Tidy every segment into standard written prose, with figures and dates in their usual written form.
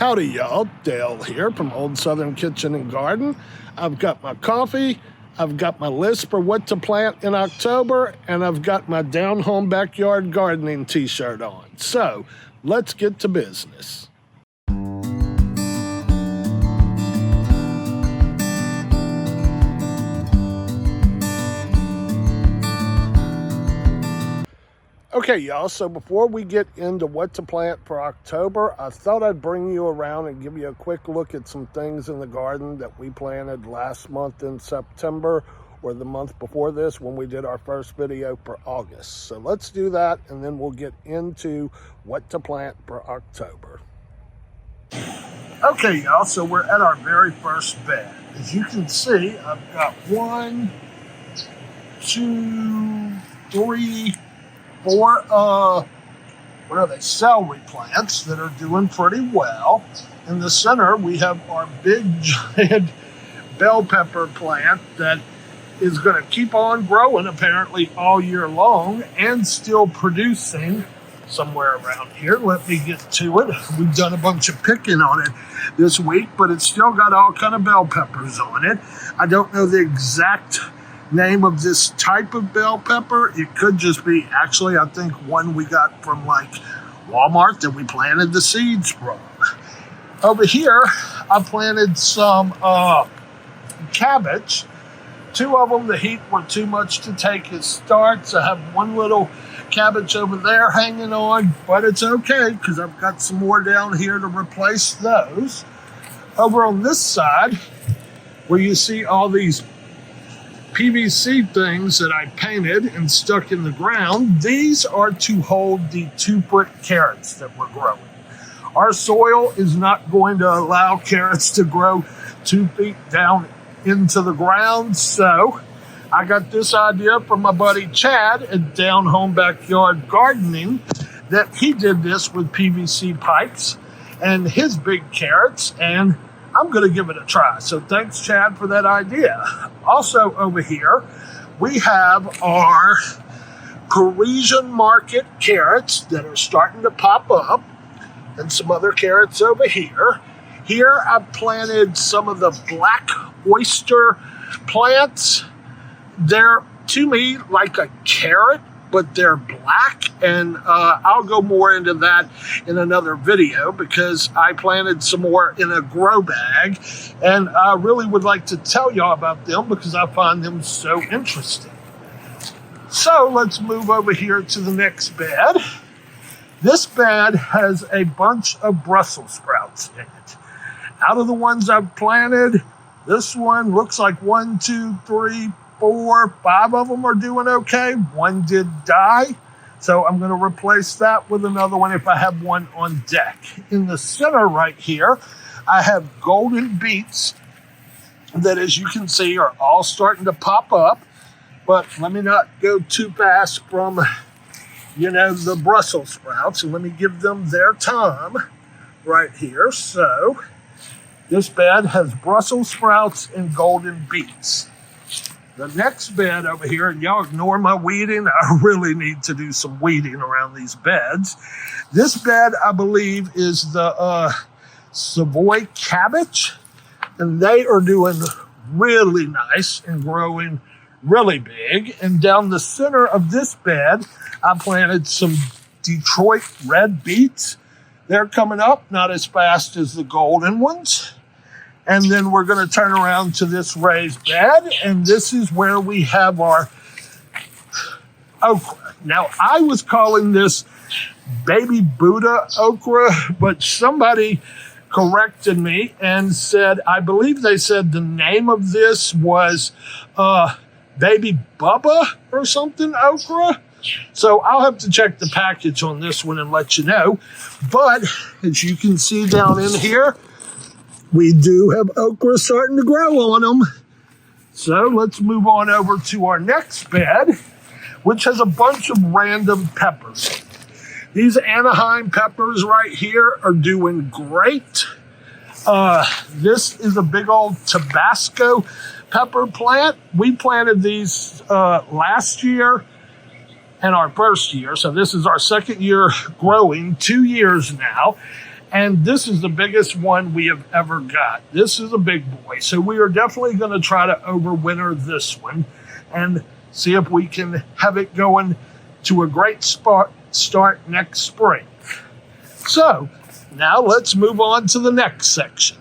Howdy y'all, Dale here from Old Southern Kitchen and Garden. I've got my coffee, I've got my list for what to plant in October, and I've got my Down Home Backyard Gardening t-shirt on. So, let's get to business. Okay, y'all, so before we get into what to plant for October, I thought I'd bring you around and give you a quick look at some things in the garden that we planted last month in September or the month before this when we did our first video for August. So let's do that, and then we'll get into what to plant for October. Okay, y'all, so we're at our very first bed. As you can see, I've got 1, 2, 3, 4, what are they, celery plants that are doing pretty well. In the center, we have our big giant bell pepper plant that is going to keep on growing apparently all year long and still producing somewhere around here. Let me get to it. We've done a bunch of picking on it this week, but it's still got all kind of bell peppers on it. I don't know the exact name of this type of bell pepper. It could just be, actually, I think one we got from like Walmart that we planted the seeds from. Over here, I planted some cabbage. 2 of them, the heat were too much to take as starts. I have one little cabbage over there hanging on, but it's okay because I've got some more down here to replace those. Over on this side, where you see all these PVC things that I painted and stuck in the ground, these are to hold the 2-foot carrots that we're growing. Our soil is not going to allow carrots to grow 2 feet down into the ground, so I got this idea from my buddy Chad at Down Home Backyard Gardening, that he did this with PVC pipes and his big carrots, and I'm going to give it a try. So thanks, Chad, for that idea. Also over here, we have our Parisian market carrots that are starting to pop up, and some other carrots over here. Here I've planted some of the black oyster plants. They're, to me, like a carrot, but they're black, and I'll go more into that in another video because I planted some more in a grow bag, and I really would like to tell y'all about them because I find them so interesting. So let's move over here to the next bed. This bed has a bunch of Brussels sprouts in it. Out of the ones I've planted, this one looks like 1, 2, 3, 4, 5 of them are doing okay. 1 did die, so I'm going to replace that with another one if I have one on deck. In the center right here, I have golden beets that, as you can see, are all starting to pop up. But let me not go too fast from, the Brussels sprouts, and let me give them their time right here. So this bed has Brussels sprouts and golden beets. The next bed over here, and y'all ignore my weeding, I really need to do some weeding around these beds. This bed, I believe, is the Savoy cabbage, and they are doing really nice and growing really big. And down the center of this bed, I planted some Detroit red beets. They're coming up, not as fast as the golden ones. And then we're going to turn around to this raised bed, and this is where we have our okra. Now, I was calling this baby Buddha okra, but somebody corrected me and said, I believe they said the name of this was baby Bubba or something okra. So I'll have to check the package on this one and let you know. But as you can see down in here, we do have okra starting to grow on them. So let's move on over to our next bed, which has a bunch of random peppers. These Anaheim peppers right here are doing great. This is a big old Tabasco pepper plant. We planted these last year and our first year. So this is our second year growing, 2 years now. And this is the biggest one we have ever got. This is a big boy. So we are definitely going to try to overwinter this one and see if we can have it going to a great start next spring. So now let's move on to the next section.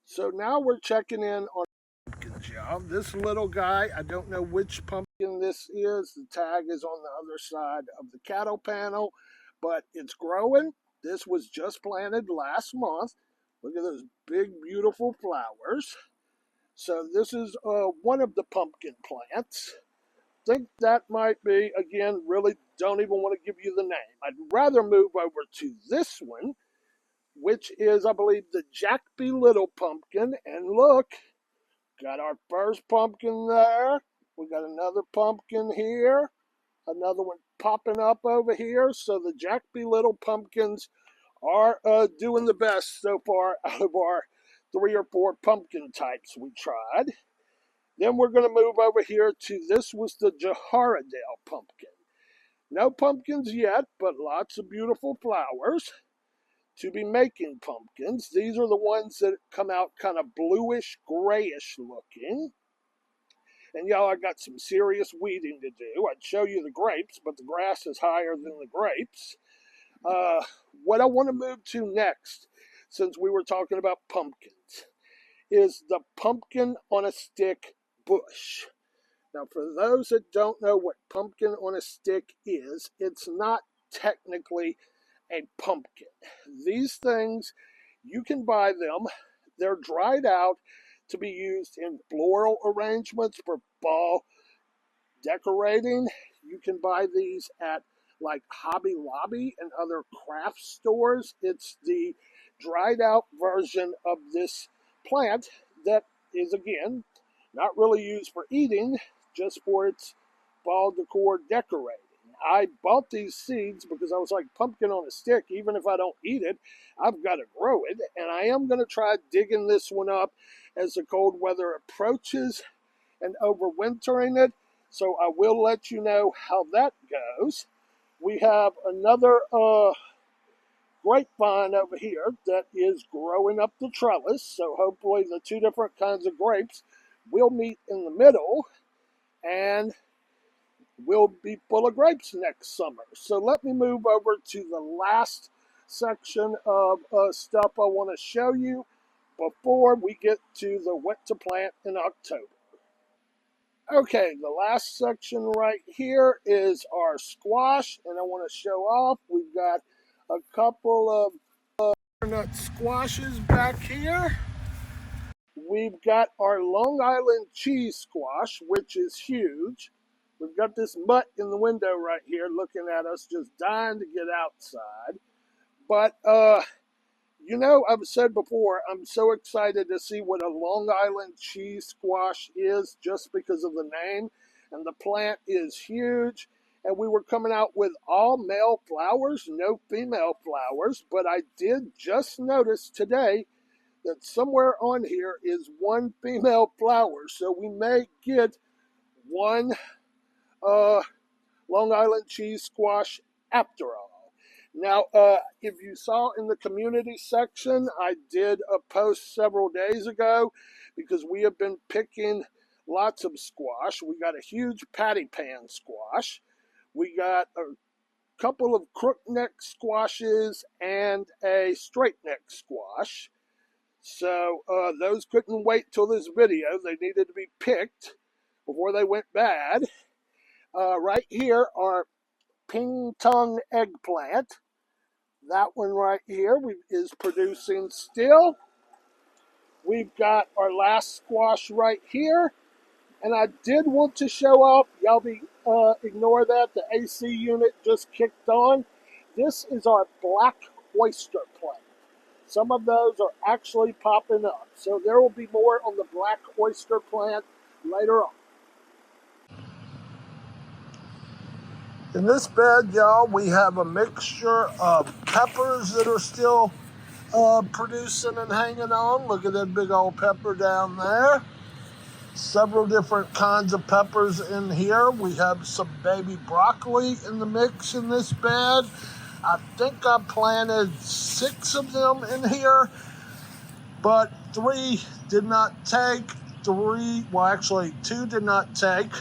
So now we're checking in on pumpkins, y'all. This little guy, I don't know which pumpkin this is. The tag is on the other side of the cattle panel, but it's growing. This was just planted last month. Look at those big, beautiful flowers. So this is one of the pumpkin plants. I think that might be, again, really don't even want to give you the name. I'd rather move over to this one, which is, I believe, the Jack B. Little pumpkin. And look, got our first pumpkin there. We got another pumpkin here. Another one popping up over here. So the Jack B. Little pumpkins are doing the best so far out of our 3 or 4 pumpkin types we tried. Then we're going to move over here to, this was the Jaharadale pumpkin. No pumpkins yet, but lots of beautiful flowers to be making pumpkins. These are the ones that come out kind of bluish, grayish looking. And y'all, I got some serious weeding to do. I'd show you the grapes, but the grass is higher than the grapes. What I want to move to next, since we were talking about pumpkins, is the pumpkin on a stick bush. Now, for those that don't know what pumpkin on a stick is, it's not technically a pumpkin. These things, you can buy them. They're dried out to be used in floral arrangements for fall decorating. You can buy these at like Hobby Lobby and other craft stores. It's the dried out version of this plant that is, again, not really used for eating, just for its fall decor decorating. I bought these seeds because I was like, pumpkin on a stick, even if I don't eat it, I've got to grow it. And I am going to try digging this one up as the cold weather approaches and overwintering it. So I will let you know how that goes. We have another grapevine over here that is growing up the trellis. So hopefully the 2 different kinds of grapes will meet in the middle and will be full of grapes next summer. So let me move over to the last section of stuff I want to show you before we get to the what to plant in October. Okay, the last section right here is our squash, and I want to show off. We've got a couple of butternut squashes back here. We've got our Long Island cheese squash, which is huge. We've got this mutt in the window right here looking at us, just dying to get outside. But, you know, I've said before, I'm so excited to see what a Long Island cheese squash is just because of the name. And the plant is huge. And we were coming out with all male flowers, no female flowers. But I did just notice today that somewhere on here is 1 female flower. So we may get 1 Long Island cheese squash after all. Now, if you saw in the community section, I did a post several days ago because we have been picking lots of squash. We got a huge patty pan squash. We got a couple of crook neck squashes and a straight neck squash. So those couldn't wait till this video. They needed to be picked before they went bad. Right here are ping tongue eggplant. That one right here is producing still. We've got our last squash right here. And I did want to show off, y'all ignore that, the AC unit just kicked on. This is our black oyster plant. Some of those are actually popping up. So there will be more on the black oyster plant later on. In this bed, y'all, we have a mixture of peppers that are still producing and hanging on. Look at that big old pepper down there. Several different kinds of peppers in here. We have some baby broccoli in the mix in this bed. I think I planted 6 of them in here, but 3 did not take. 2 did not take.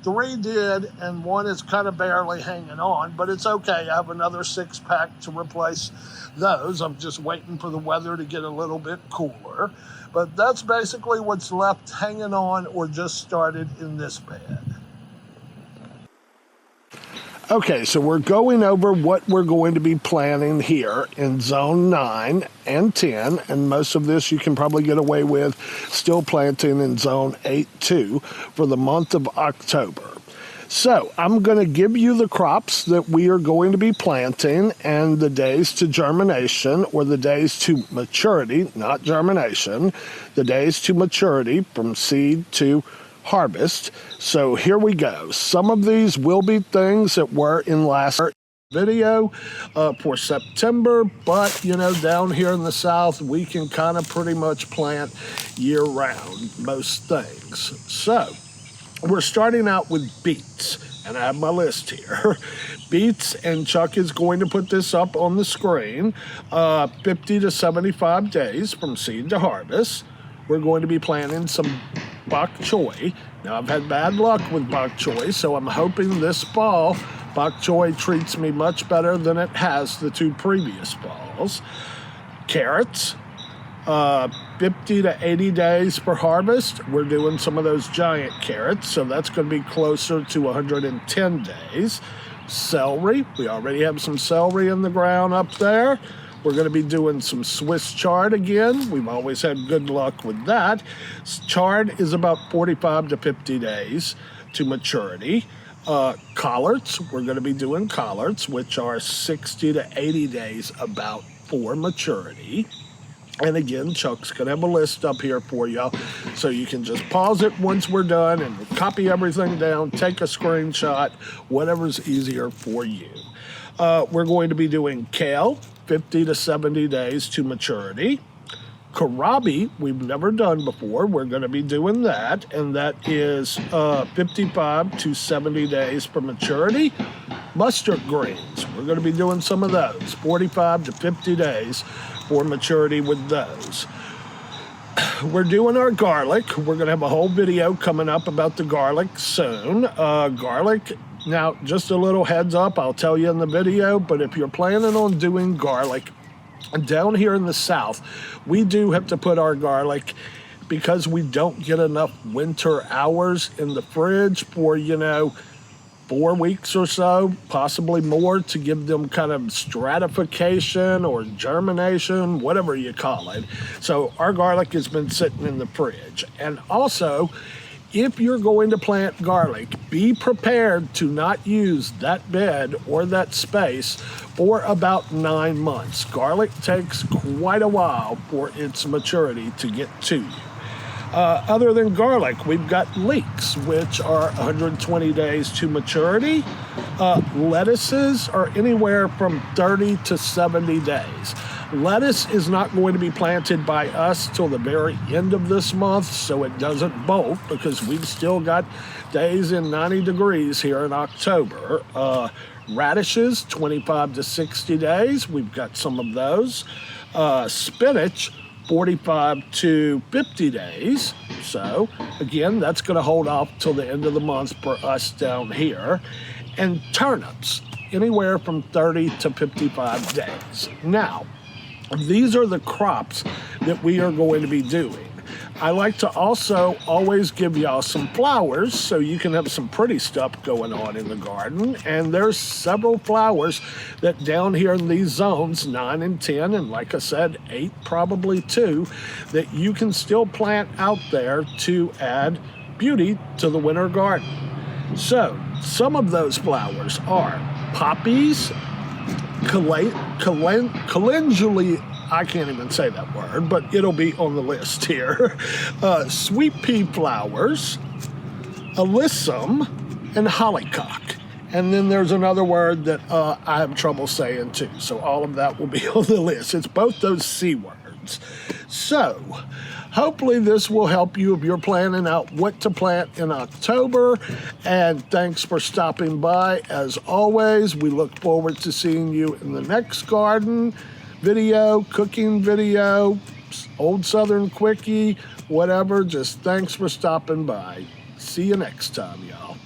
3 did, and 1 is kind of barely hanging on, but it's okay. I have another 6-pack to replace those. I'm just waiting for the weather to get a little bit cooler. But that's basically what's left hanging on or just started in this bed. Okay, so we're going over what we're going to be planting here in zone 9 and 10, and most of this you can probably get away with still planting in zone 8 too for the month of October. So I'm going to give you the crops that we are going to be planting and the days to germination, or the days to maturity, not germination, the days to maturity from seed to harvest. So here we go. Some of these will be things that were in last video for September, but down here in the South we can kind of pretty much plant year round most things. So we're starting out with beets, and I have my list here. Beets, and Chuck is going to put this up on the screen, 50 to 75 days from seed to harvest. We're going to be planting some bok choy. Now, I've had bad luck with bok choy, so I'm hoping this fall bok choy treats me much better than it has the 2 previous falls. Carrots, 50 to 80 days for harvest. We're doing some of those giant carrots, so that's going to be closer to 110 days. Celery, we already have some celery in the ground up there. We're going to be doing some Swiss chard again. We've always had good luck with that. Chard is about 45 to 50 days to maturity. Collards, we're going to be doing collards, which are 60 to 80 days about for maturity. And again, Chuck's going to have a list up here for y'all, so you can just pause it once we're done and copy everything down, take a screenshot, whatever's easier for you. We're going to be doing kale, 50 to 70 days to maturity. Kohlrabi, we've never done before. We're going to be doing that, and that is 55 to 70 days for maturity. Mustard greens, we're going to be doing some of those, 45 to 50 days for maturity with those. We're doing our garlic. We're going to have a whole video coming up about the garlic soon. Garlic, now, just a little heads up, I'll tell you in the video, but if you're planning on doing garlic, down here in the South, we do have to put our garlic, because we don't get enough winter hours in the fridge for, 4 weeks or so, possibly more, to give them kind of stratification or germination, whatever you call it. So our garlic has been sitting in the fridge. And also, if you're going to plant garlic, be prepared to not use that bed or that space for about 9 months. Garlic takes quite a while for its maturity to get to you. Other than garlic, we've got leeks, which are 120 days to maturity. Lettuces are anywhere from 30 to 70 days. Lettuce is not going to be planted by us till the very end of this month, so it doesn't bolt, because we've still got days in 90 degrees here in October. Radishes, 25 to 60 days. We've got some of those. Spinach, 45 to 50 days. So, again, that's going to hold off till the end of the month for us down here. And turnips, anywhere from 30 to 55 days. Now, these are the crops that we are going to be doing. I like to also always give y'all some flowers so you can have some pretty stuff going on in the garden. And there's several flowers that down here in these zones, 9 and 10, and like I said, 8 probably too, that you can still plant out there to add beauty to the winter garden. So some of those flowers are poppies, calendulae, I can't even say that word, but it'll be on the list here. Sweet pea flowers, alyssum, and hollyhock. And then there's another word that I have trouble saying too. So all of that will be on the list. It's both those C words. So hopefully this will help you if you're planning out what to plant in October. And thanks for stopping by. As always, we look forward to seeing you in the next garden video, cooking video, Old Southern Quickie, whatever. Just thanks for stopping by. See you next time, y'all.